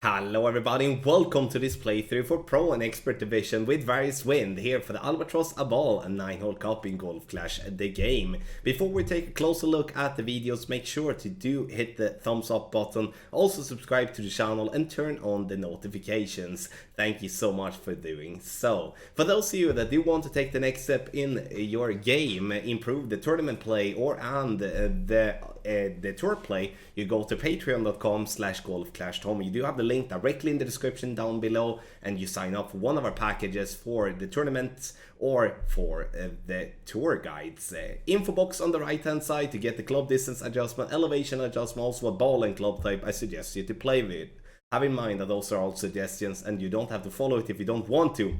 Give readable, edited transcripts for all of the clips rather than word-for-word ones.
Hello everybody and welcome to this playthrough for Pro and Expert Division with various wind here for the Albatross-a-Ball and 9-hole cup in Golf Clash the game. Before we take a closer look at the videos, make sure to hit the thumbs up button, also subscribe to the channel and turn on the notifications. Thank you so much for doing so. For those of you that do want to take the next step in your game, improve the tournament play and the tour play, you go to patreon.com/golfclashtom. You do have the link directly in the description down below, and you sign up for one of our packages for the tournaments or for the tour guides. Info box on the right hand side to get the club distance adjustment, elevation adjustment, also a ball and club type I suggest you to play with. Have in mind that those are all suggestions and you don't have to follow it if you don't want to,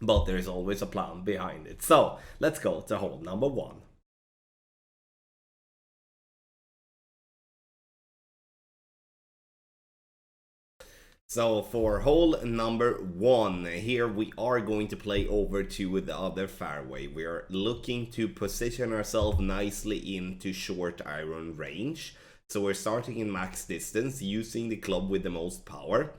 but there is always a plan behind it. So let's go to hole number 1. So for hole number 1, here we are going to play over to the other fairway. We are looking to position ourselves nicely into short iron range. So we're starting in max distance, using the club with the most power.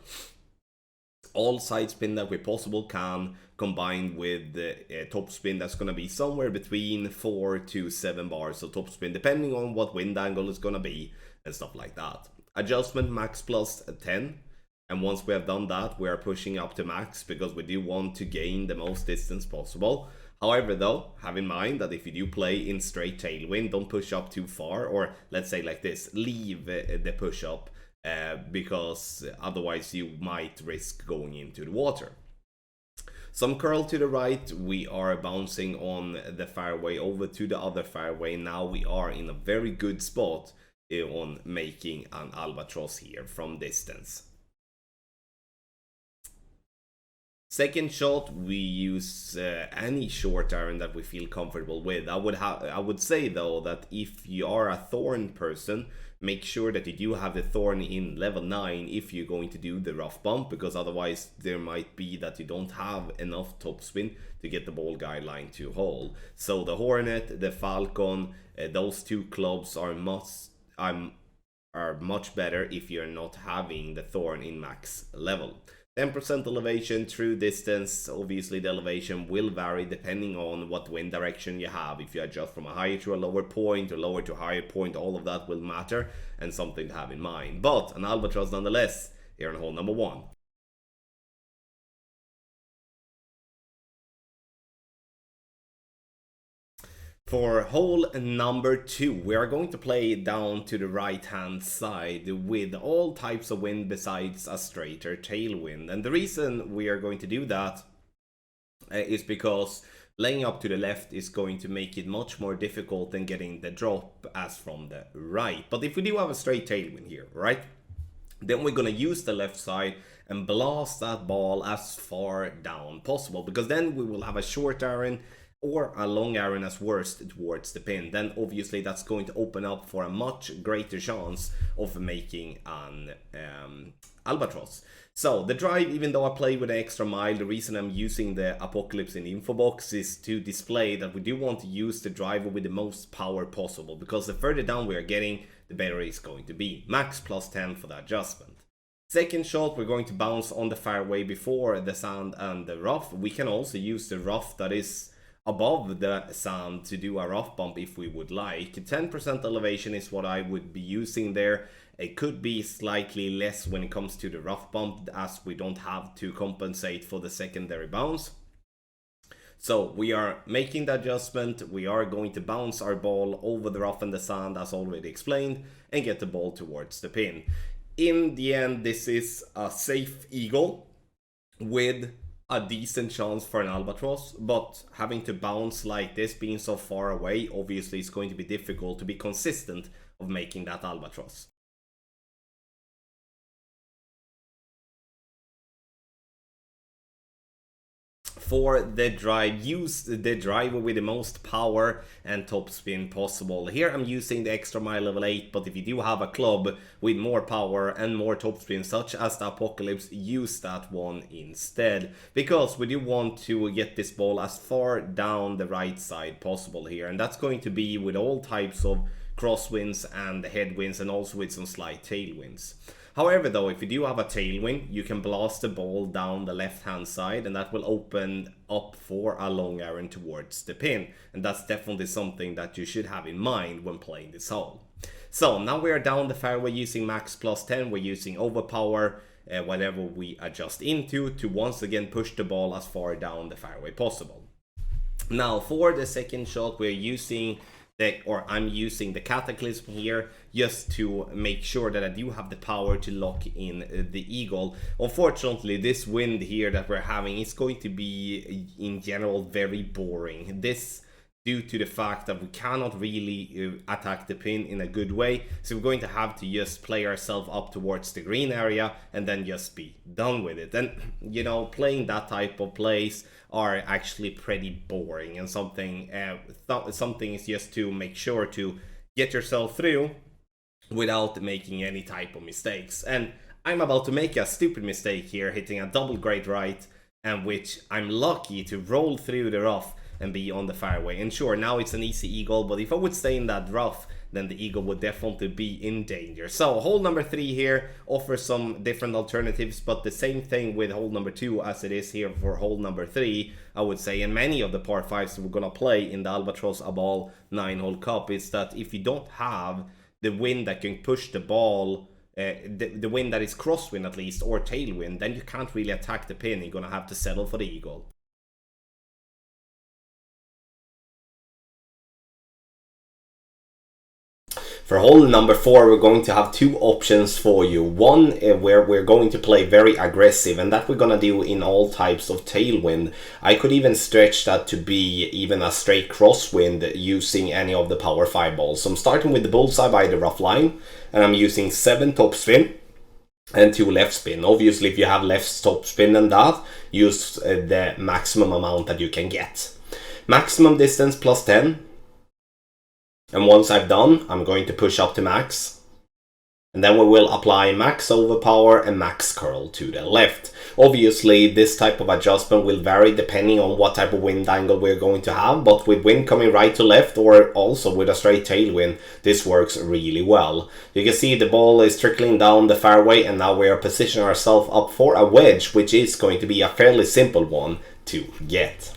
All side spin that we possible can, combined with the top spin that's going to be somewhere between 4 to 7 bars of top spin, depending on what wind angle is going to be and stuff like that. Adjustment max plus 10. And once we have done that, we are pushing up to max because we do want to gain the most distance possible. However though, have in mind that if you do play in straight tailwind, don't push up too far, or let's say like this, leave the push up because otherwise you might risk going into the water. Some curl to the right, we are bouncing on the fairway over to the other fairway. Now we are in a very good spot on making an albatross here from distance. Second shot, we use any short iron that we feel comfortable with. I would say though that if you are a thorn person, make sure that you do have the thorn in level 9 if you're going to do the rough bump, because otherwise there might be that you don't have enough topspin to get the ball guideline to hole. So the Hornet, the Falcon, those two clubs are much better if you're not having the thorn in max level. 10% elevation through distance. Obviously the elevation will vary depending on what wind direction you have. If you adjust from a higher to a lower point or lower to a higher point, all of that will matter and something to have in mind. But an albatross nonetheless here on hole number 1. For hole number 2, we are going to play down to the right hand side with all types of wind besides a straighter tailwind. And the reason we are going to do that is because laying up to the left is going to make it much more difficult than getting the drop as from the right. But if we do have a straight tailwind here, right, then we're going to use the left side and blast that ball as far down possible, because then we will have a short iron or a long iron as worst towards the pin. Then obviously that's going to open up for a much greater chance of making an albatross. So the drive, even though I play with an extra mile, the reason I'm using the Apocalypse in the info box is to display that we do want to use the driver with the most power possible, because the further down we are getting, the better it's going to be. Max plus 10 for the adjustment. Second shot, we're going to bounce on the fairway before the sand and the rough. We can also use the rough that is above the sand to do a rough bump if we would like. 10% elevation is what I would be using there. It could be slightly less when it comes to the rough bump, as we don't have to compensate for the secondary bounce. So we are making the adjustment. We are going to bounce our ball over the rough and the sand as already explained and get the ball towards the pin. In the end, this is a safe eagle with a decent chance for an albatross, but having to bounce like this, being so far away, obviously it's going to be difficult to be consistent of making that albatross. For the drive, use the driver with the most power and top spin possible. Here I'm using the extra mile level 8, but if you do have a club with more power and more top spin, such as the Apocalypse, use that one instead, because we do want to get this ball as far down the right side possible here, and that's going to be with all types of crosswinds and headwinds, and also with some slight tailwinds. However though, if you do have a tailwind, you can blast the ball down the left hand side, and that will open up for a long iron towards the pin, and that's definitely something that you should have in mind when playing this hole. So now we are down the fairway using max plus 10, we're using overpower, whatever we adjust into, to once again push the ball as far down the fairway possible. Now for the second shot, we're using I'm using the Cataclysm here just to make sure that I do have the power to lock in the eagle. Unfortunately, this wind here that we're having is going to be in general very boring. This due to the fact that we cannot really attack the pin in a good way, so we're going to have to just play ourselves up towards the green area and then just be done with it. And you know, playing that type of plays are actually pretty boring, and something is just to make sure to get yourself through without making any type of mistakes. And I'm about to make a stupid mistake here, hitting a double great right, and which I'm lucky to roll through the rough and be on the fairway. And sure, now it's an easy eagle, but if I would stay in that rough, then the eagle would definitely be in danger. So hole number 3 here offers some different alternatives, but the same thing with hole number 2 as it is here for hole number 3, I would say, and many of the par 5s we're gonna play in the Albatross-a-Ball 9-hole cup, is that if you don't have the wind that can push the ball, the wind that is crosswind at least, or tailwind, then you can't really attack the pin. You're gonna have to settle for the eagle. For hole number 4, we're going to have 2 options for you. One where we're going to play very aggressive, and that we're gonna do in all types of tailwind. I could even stretch that to be even a straight crosswind using any of the power 5 balls. So I'm starting with the bullseye by the rough line, and I'm using 7 topspin and 2 left spin. Obviously, if you have less topspin than that, use the maximum amount that you can get. Maximum distance plus 10. And once I've done, I'm going to push up to max. And then we will apply max overpower and max curl to the left. Obviously, this type of adjustment will vary depending on what type of wind angle we're going to have. But with wind coming right to left, or also with a straight tailwind, this works really well. You can see the ball is trickling down the fairway, and now we are positioning ourselves up for a wedge, which is going to be a fairly simple one to get.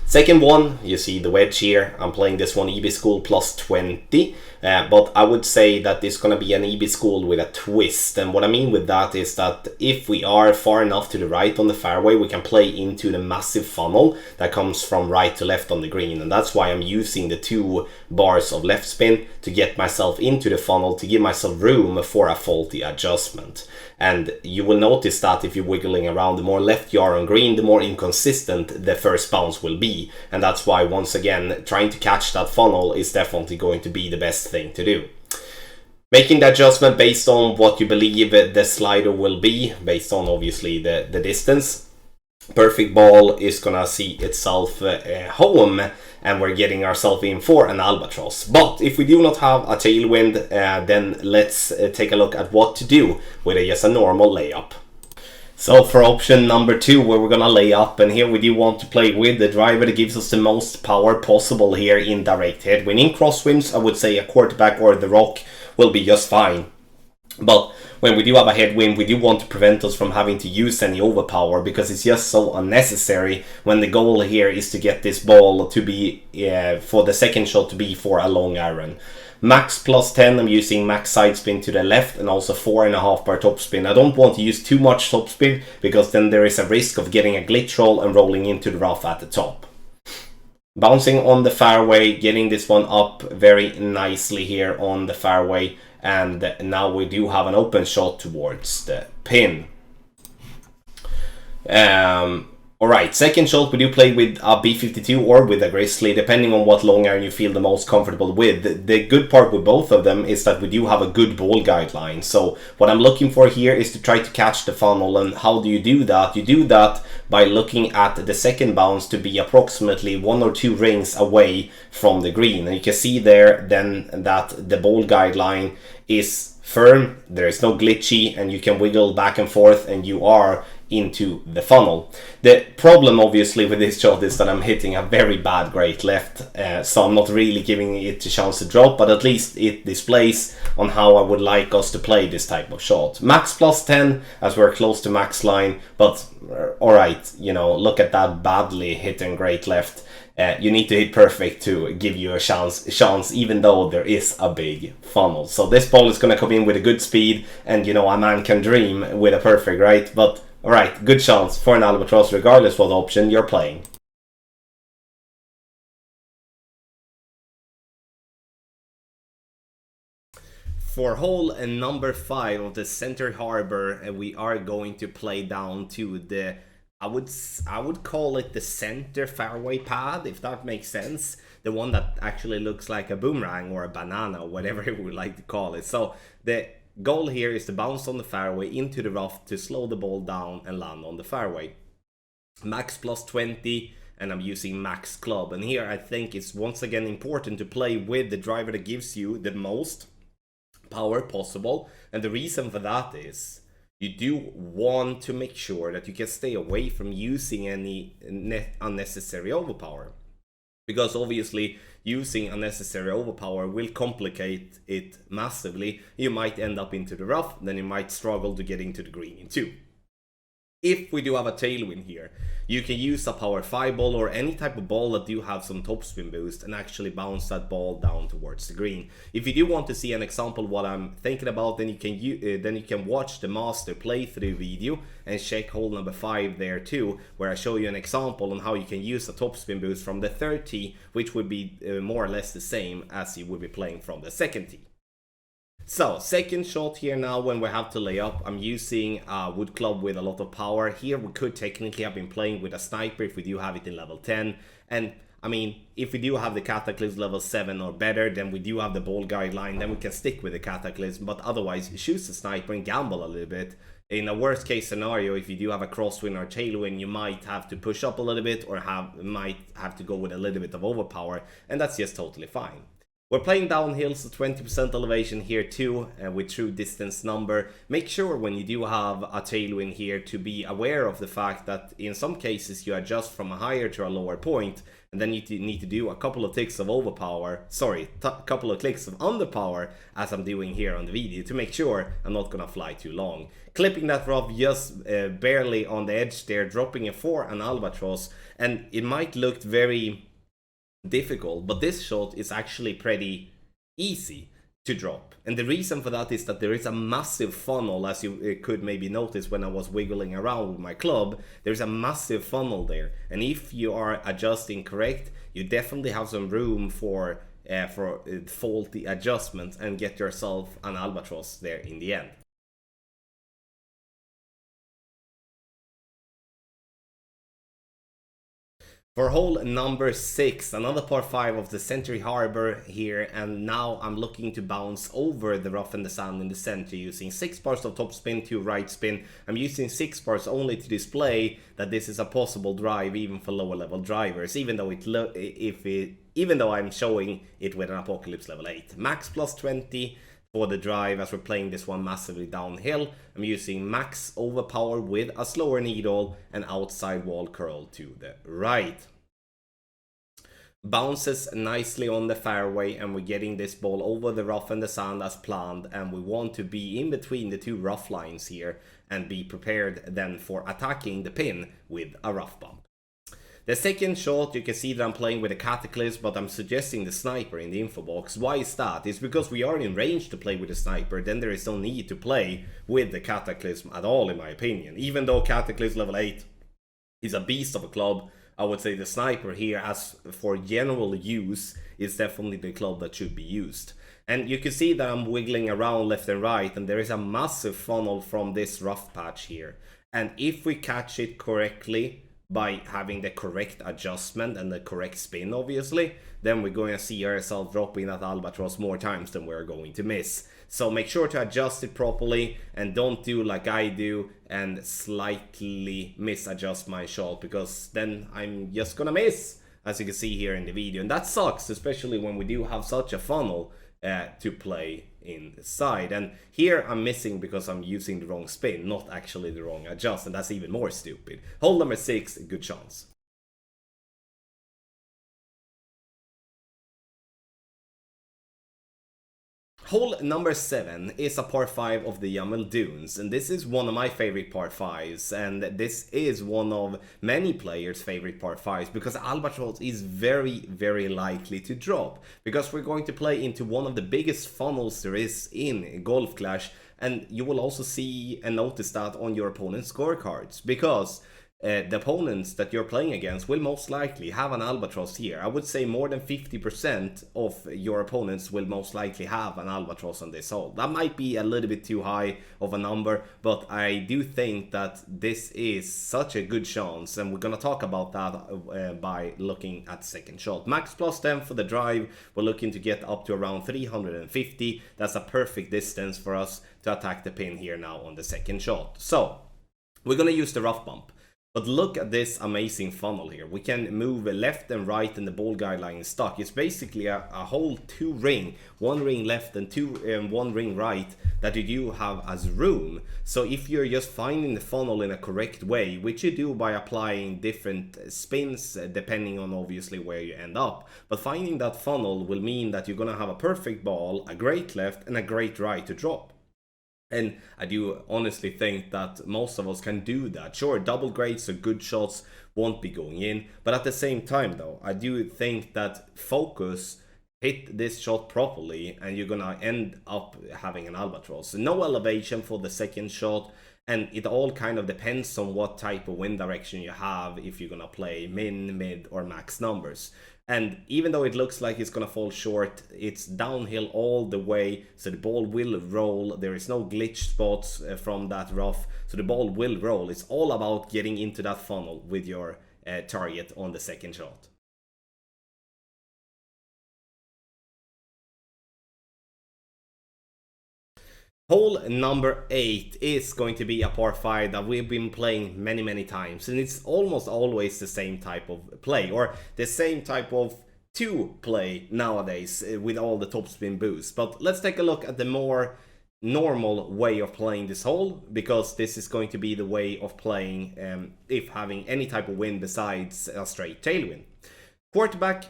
Second one, you see the wedge here. I'm playing this one EB School plus 20, but I would say that it's going to be an EB School with a twist. And what I mean with that is that if we are far enough to the right on the fairway, we can play into the massive funnel that comes from right to left on the green. And that's why I'm using the 2 bars of left spin to get myself into the funnel, to give myself room for a faulty adjustment. And you will notice that if you're wiggling around, the more left you are on green, the more inconsistent the first bounce will be. And that's why, once again, trying to catch that funnel is definitely going to be the best thing to do. Making the adjustment based on what you believe the slider will be, based on obviously the distance. Perfect ball is gonna see itself home, and we're getting ourselves in for an albatross. But if we do not have a tailwind, then let's take a look at what to do with just a normal layup. So for option number 2, where we're gonna lay up, and here we do want to play with the driver that gives us the most power possible here in direct headwind. In crosswinds, I would say a quarterback or the rock will be just fine. But when we do have a headwind, we do want to prevent us from having to use any overpower, because it's just so unnecessary when the goal here is to get this ball to be, for the second shot to be for a long iron. Max plus 10, I'm using max side spin to the left, and also 4.5 bar topspin. I don't want to use too much topspin, because then there is a risk of getting a glitch roll and rolling into the rough at the top. Bouncing on the fairway, getting this one up very nicely here on the fairway, and now we do have an open shot towards the pin. Alright, second shot we do play with a B52 or with a Grizzly, depending on what long iron you feel the most comfortable with. The good part with both of them is that we do have a good ball guideline. So what I'm looking for here is to try to catch the funnel. And how do you do that? You do that by looking at the second bounce to be approximately 1 or 2 rings away from the green. And you can see there then that the ball guideline is firm, there is no glitchy, and you can wiggle back and forth, and you are into the funnel. The problem obviously with this shot is that I'm hitting a very bad great left, so I'm not really giving it a chance to drop, but at least it displays on how I would like us to play this type of shot. Max plus 10 as we're close to max line, but alright, you know, look at that badly hitting great left. You need to hit perfect to give you a chance, even though there is a big funnel. So this ball is going to come in with a good speed, and you know, a man can dream with a perfect, right? But alright, good chance for an albatross regardless what option you're playing. For hole number 5 of the center harbor, we are going to play down to the, I would call it the center fairway pad, if that makes sense. The one that actually looks like a boomerang or a banana, whatever you would like to call it. So the goal here is to bounce on the fairway into the rough to slow the ball down and land on the fairway. Max plus 20, and I'm using max club. And here I think it's once again important to play with the driver that gives you the most power possible. And the reason for that is you do want to make sure that you can stay away from using any unnecessary overpower, because obviously using unnecessary overpower will complicate it massively. You might end up into the rough, then you might struggle to get into the green too. If we do have a tailwind here, you can use a power 5 ball or any type of ball that do have some topspin boost and actually bounce that ball down towards the green. If you do want to see an example of what I'm thinking about, then you can watch the master playthrough video and check hole number 5 there too, where I show you an example on how you can use a topspin boost from the third tee, which would be more or less the same as you would be playing from the second tee. So, second shot here now when we have to lay up. I'm using a wood club with a lot of power. Here we could technically have been playing with a sniper if we do have it in level 10. And I mean, if we do have the Cataclysm level 7 or better, then we do have the ball guideline, then we can stick with the Cataclysm. But otherwise, choose the sniper and gamble a little bit. In a worst case scenario, if you do have a crosswind or tailwind, you might have to push up a little bit or might have to go with a little bit of overpower. And that's just totally fine. We're playing downhill, so 20% elevation here too, with true distance number. Make sure when you do have a tailwind here to be aware of the fact that in some cases you adjust from a higher to a lower point, and then you need to do a couple of ticks of overpower, couple of clicks of underpower, as I'm doing here on the video, to make sure I'm not gonna fly too long. Clipping that rough just barely on the edge there, dropping it for an albatross, and it might look very difficult, but this shot is actually pretty easy to drop. And the reason for that is that there is a massive funnel, as you could maybe notice when I was wiggling around with my club. There's a massive funnel there, and if you are adjusting correct, you definitely have some room for faulty adjustments and get yourself an albatross there in the end. For hole number 6, another par 5 of the Century Harbor here, and now I'm looking to bounce over the rough and the sand in the center using 6 bars of topspin, 2 right spin. I'm using 6 bars only to display that this is a possible drive even for lower level drivers, even though I'm showing it with an Apocalypse level 8. Max plus 20 for the drive as we're playing this one massively downhill. I'm using max overpower with a slower needle and outside wall curl to the right. Bounces nicely on the fairway, and we're getting this ball over the rough and the sand as planned, and we want to be in between the two rough lines here and be prepared then for attacking the pin with a rough bump. The second shot, you can see that I'm playing with a Cataclysm, but I'm suggesting the sniper in the info box. Why is that? It's because we are in range to play with the sniper, then there is no need to play with the Cataclysm at all, in my opinion. Even though Cataclysm level 8 is a beast of a club, I would say the sniper here, as for general use, is definitely the club that should be used. And you can see that I'm wiggling around left and right, and there is a massive funnel from this rough patch here. And if we catch it correctly, by having the correct adjustment and the correct spin, obviously, then we're going to see ourselves dropping that albatross more times than we're going to miss. So make sure to adjust it properly and don't do like I do and slightly misadjust my shot, because then I'm just gonna miss, as you can see here in the video. And that sucks, especially when we do have such a funnel to play inside. And here I'm missing because I'm using the wrong spin, not actually the wrong adjust, and that's even more stupid. Hole number 6, good chance. Hole number 7 is a par 5 of the Yamal Dunes, and this is one of my favorite par 5s, and this is one of many players' favorite par 5s, because Albatross is very likely to drop, because we're going to play into one of the biggest funnels there is in Golf Clash, and you will also see and notice that on your opponent's scorecards, because the opponents that you're playing against will most likely have an Albatross here. I would say more than 50% of your opponents will most likely have an Albatross on this hole. That might be a little bit too high of a number, but I do think that this is such a good chance, and we're gonna talk about that by looking at second shot. Max plus 10 for the drive, we're looking to get up to around 350. That's a perfect distance for us to attack the pin here now on the second shot. So, we're gonna use the rough bump. But look at this amazing funnel here. We can move left and right and the ball guideline is stuck. It's basically a whole 2 ring, 1 ring left and 1 ring right that you do have as room. So if you're just finding the funnel in a correct way, which you do by applying different spins depending on obviously where you end up, but finding that funnel will mean that you're gonna have a perfect ball, a great left and a great right to drop. And I do honestly think that most of us can do that. Sure, double greats or good shots won't be going in, but at the same time though, I do think that focus, hit this shot properly, and you're gonna end up having an Albatross. No elevation for the second shot, and it all kind of depends on what type of wind direction you have, if you're gonna play min, mid, or max numbers. And even though it looks like it's gonna fall short, it's downhill all the way, so the ball will roll. There is no glitch spots from that rough, so the ball will roll. It's all about getting into that funnel with your target on the second shot. Hole number 8 is going to be a par 5 that we've been playing many times, and it's almost always the same type of play, or the same type of 2 play nowadays with all the topspin boosts. But let's take a look at the more normal way of playing this hole, because this is going to be the way of playing if having any type of wind besides a straight tailwind. Quarterback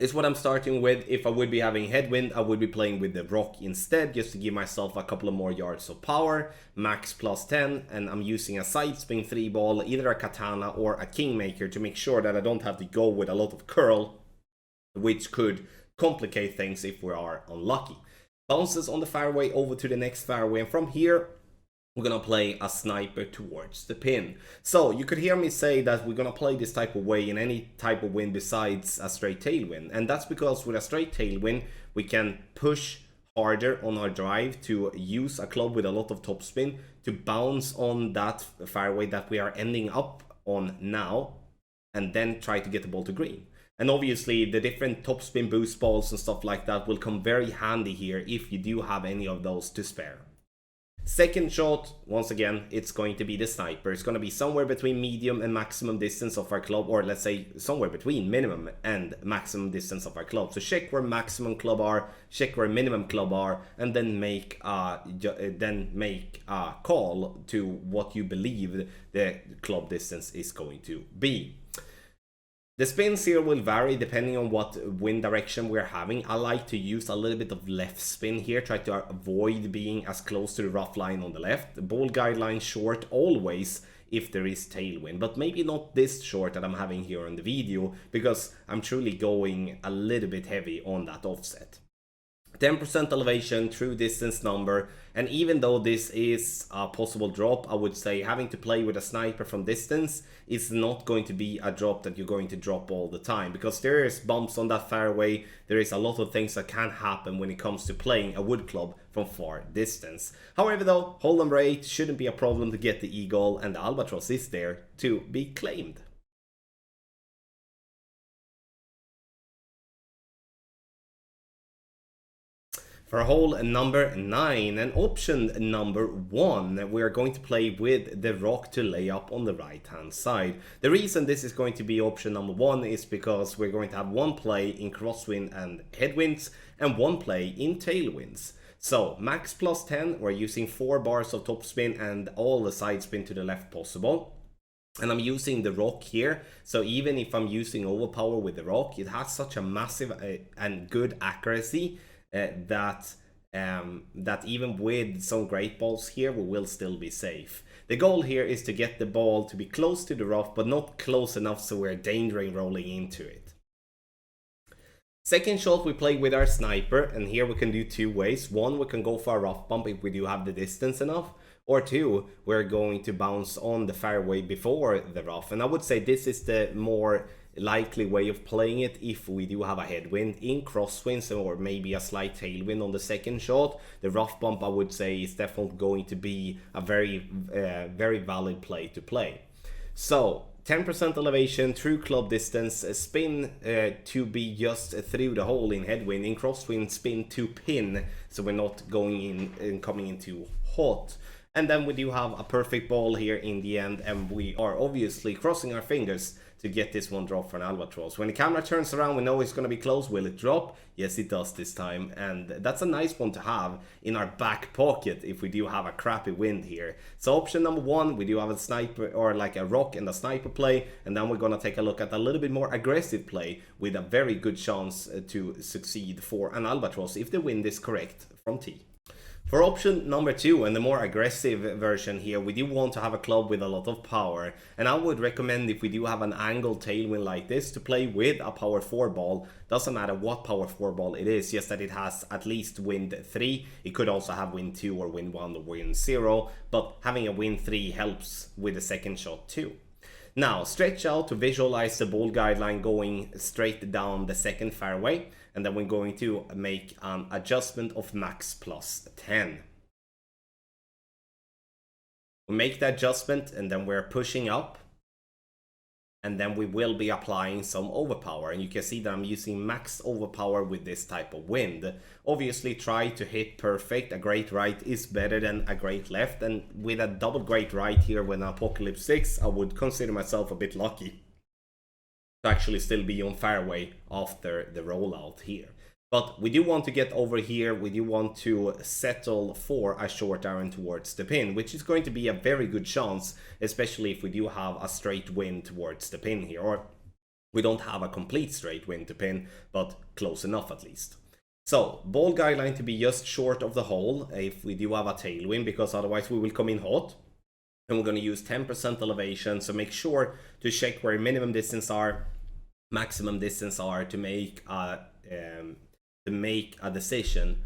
is what I'm starting with. If I would be having headwind, I would be playing with the rock instead, just to give myself a couple of more yards of power. Max plus 10, and I'm using a side spin 3 ball, either a katana or a kingmaker, to make sure that I don't have to go with a lot of curl, which could complicate things if we are unlucky. Bounces on the fairway over to the next fairway, and from here we're gonna play a sniper towards the pin. So you could hear me say that we're gonna play this type of way in any type of wind besides a straight tailwind, and that's because with a straight tailwind we can push harder on our drive to use a club with a lot of topspin to bounce on that fairway that we are ending up on now, and then try to get the ball to green. And obviously the different topspin boost balls and stuff like that will come very handy here if you do have any of those to spare. Second shot, once again, it's going to be the sniper. It's going to be somewhere between medium and maximum distance of our club, or let's say somewhere between minimum and maximum distance of our club. So check where maximum club are, check where minimum club are, and then make a call to what you believe the club distance is going to be. The spins here will vary depending on what wind direction we're having. I like to use a little bit of left spin here, try to avoid being as close to the rough line on the left. The ball guideline short always if there is tailwind, but maybe not this short that I'm having here in the video, because I'm truly going a little bit heavy on that offset. 10% elevation, true distance number, and even though this is a possible drop, I would say having to play with a sniper from distance is not going to be a drop that you're going to drop all the time, because there is bumps on that fairway, there is a lot of things that can happen when it comes to playing a wood club from far distance. However though, hole number 8 shouldn't be a problem to get the eagle, and the Albatross is there to be claimed. For hole number 9 and option number 1, we are going to play with the rock to lay up on the right hand side. The reason this is going to be option number 1 is because we're going to have one play in crosswind and headwinds and one play in tailwinds. So max plus 10, we're using 4 bars of topspin and all the side spin to the left possible. And I'm using the rock here, so even if I'm using overpower with the rock, it has such a massive and good accuracy that even with some great balls here, we will still be safe. The goal here is to get the ball to be close to the rough, but not close enough so we're endangering rolling into it. Second shot, we play with our sniper, and here we can do 2 ways. 1, we can go for a rough bump if we do have the distance enough, or 2, we're going to bounce on the fairway before the rough. And I would say this is the more likely way of playing it if we do have a headwind in crosswinds or maybe a slight tailwind on the second shot. The rough bump, I would say, is definitely going to be a very valid play to play. So 10% elevation, true club distance, spin to be just through the hole in headwind, in crosswind spin to pin, so we're not going in and coming into hot. And then we do have a perfect ball here in the end, and we are obviously crossing our fingers to get this one drop for an albatross. When the camera turns around, we know it's going to be close. Will it drop? Yes, it does this time, and that's a nice one to have in our back pocket if we do have a crappy wind here. So option number 1, we do have a sniper, or like a rock and a sniper play, and then we're going to take a look at a little bit more aggressive play with a very good chance to succeed for an albatross if the wind is correct from tee. For option number 2 and the more aggressive version here, we do want to have a club with a lot of power, and I would recommend, if we do have an angled tailwind like this, to play with a power 4 ball. Doesn't matter what power 4 ball it is, just that it has at least wind 3. It could also have wind 2 or wind 1 or wind 0, but having a wind 3 helps with the second shot too. Now, stretch out to visualize the ball guideline going straight down the second fairway, and then we're going to make an adjustment of max plus 10. We make the adjustment, and then we're pushing up, and then we will be applying some overpower, and you can see that I'm using max overpower with this type of wind. Obviously try to hit perfect. A great right is better than a great left, and with a double great right here with an Apocalypse 6, I would consider myself a bit lucky to actually still be on fairway after the rollout here. But we do want to get over here, we do want to settle for a short iron towards the pin, which is going to be a very good chance, especially if we do have a straight wind towards the pin here, or we don't have a complete straight wind to pin, but close enough at least. So, ball guideline to be just short of the hole if we do have a tailwind, because otherwise we will come in hot. And we're going to use 10% elevation, so make sure to check where minimum distance are, maximum distance are, to make a decision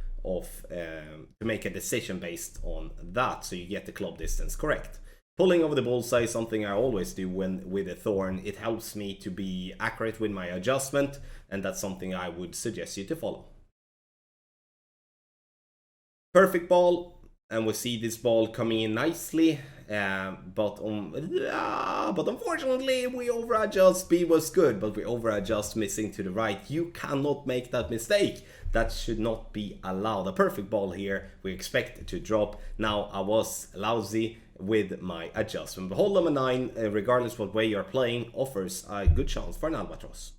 based on that, so you get the club distance correct. Pulling over the bullseye is something I always do when with a thorn. It helps me to be accurate with my adjustment, and that's something I would suggest you to follow. Perfect ball, and we see this ball coming in nicely, but unfortunately we overadjust. Speed was good, but we overadjust, missing to the right. You cannot make that mistake. That should not be allowed. A perfect ball here, we expect it to drop. Now I was lousy with my adjustment, but hole number 9, regardless what way you're playing, offers a good chance for an albatross.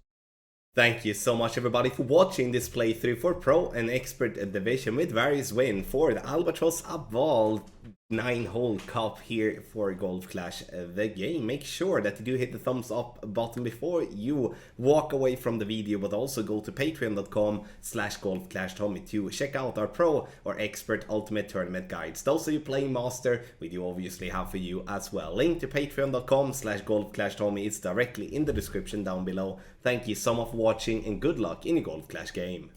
Thank you so much everybody for watching this playthrough for Pro and Expert Division with various win for the Albatross-a-Ball 9-hole cup here for Golf Clash the game. Make sure that you do hit the thumbs up button before you walk away from the video, but also go to patreon.com/golfclashtommy to check out our Pro or Expert Ultimate Tournament guides. Those of you playing Master, we do obviously have for you as well. Link to patreon.com/golfclashtommy is directly in the description down below. Thank you so much for watching, and good luck in your Golf Clash game.